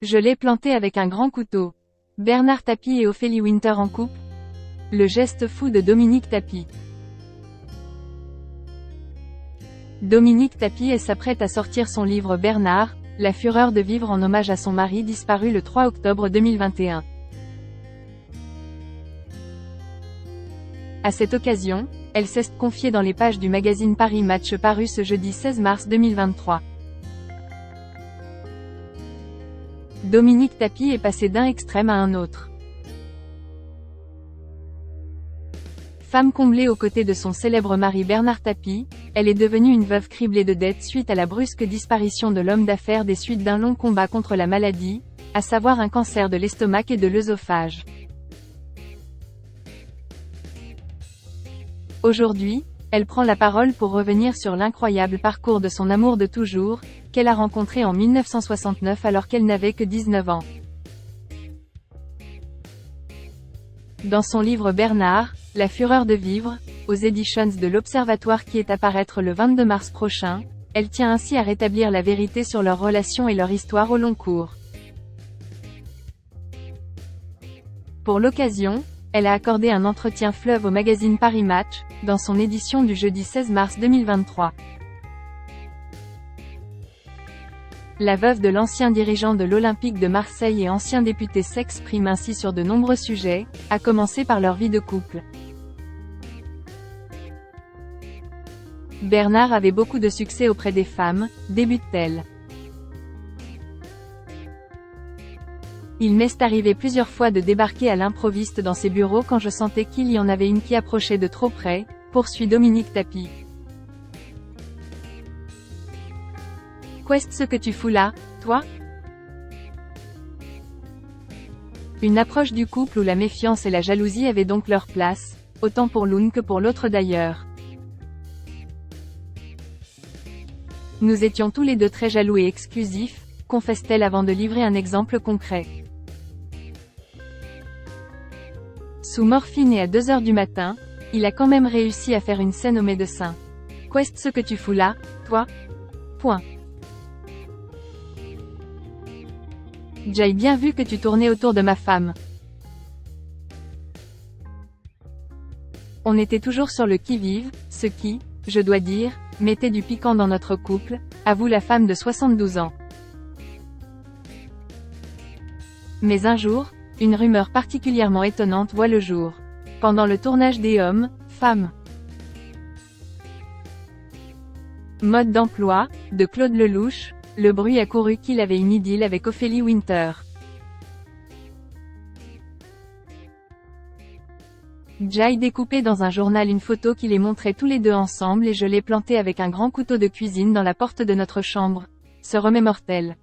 Je l'ai planté avec un grand couteau. Bernard Tapie et Ophélie Winter en couple. Le geste fou de Dominique Tapie. Dominique Tapie s'apprête à sortir son livre Bernard, la fureur de vivre en hommage à son mari disparu le 3 octobre 2021. À cette occasion, elle s'est confiée dans les pages du magazine Paris Match paru ce jeudi 16 mars 2023. Dominique Tapie est passée d'un extrême à un autre. Femme comblée aux côtés de son célèbre mari Bernard Tapie, elle est devenue une veuve criblée de dettes suite à la brusque disparition de l'homme d'affaires des suites d'un long combat contre la maladie, à savoir un cancer de l'estomac et de l'œsophage. Aujourd'hui, elle prend la parole pour revenir sur l'incroyable parcours de son amour de toujours, qu'elle a rencontré en 1969 alors qu'elle n'avait que 19 ans. Dans son livre Bernard, la fureur de vivre, aux éditions de l'Observatoire qui est à paraître le 22 mars prochain, elle tient ainsi à rétablir la vérité sur leur relation et leur histoire au long cours. Pour l'occasion, elle a accordé un entretien fleuve au magazine Paris Match, dans son édition du jeudi 16 mars 2023. La veuve de l'ancien dirigeant de l'Olympique de Marseille et ancien député s'exprime ainsi sur de nombreux sujets, à commencer par leur vie de couple. Bernard avait beaucoup de succès auprès des femmes, débute-t-elle. Il m'est arrivé plusieurs fois de débarquer à l'improviste dans ses bureaux quand je sentais qu'il y en avait une qui approchait de trop près, poursuit Dominique Tapie. Qu'est-ce ce que tu fous là, toi? Une approche du couple où la méfiance et la jalousie avaient donc leur place, autant pour l'une que pour l'autre d'ailleurs. Nous étions tous les deux très jaloux et exclusifs, confesse-t-elle avant de livrer un exemple concret. Sous morphine et à 2 h du matin, il a quand même réussi à faire une scène au médecin. Qu'est-ce ce que tu fous là, toi? Point. J'ai bien vu que tu tournais autour de ma femme. On était toujours sur le qui-vive, ce qui, je dois dire, mettait du piquant dans notre couple, avoue la femme de 72 ans. Mais un jour, une rumeur particulièrement étonnante voit le jour. Pendant le tournage des Hommes, Femmes. Mode d'emploi, de Claude Lelouch, le bruit a couru qu'il avait une idylle avec Ophélie Winter. J'ai découpé dans un journal une photo qui les montrait tous les deux ensemble et je l'ai plantée avec un grand couteau de cuisine dans la porte de notre chambre, se remémore-t-elle.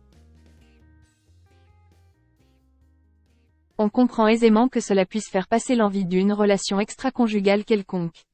On comprend aisément que cela puisse faire passer l'envie d'une relation extra-conjugale quelconque.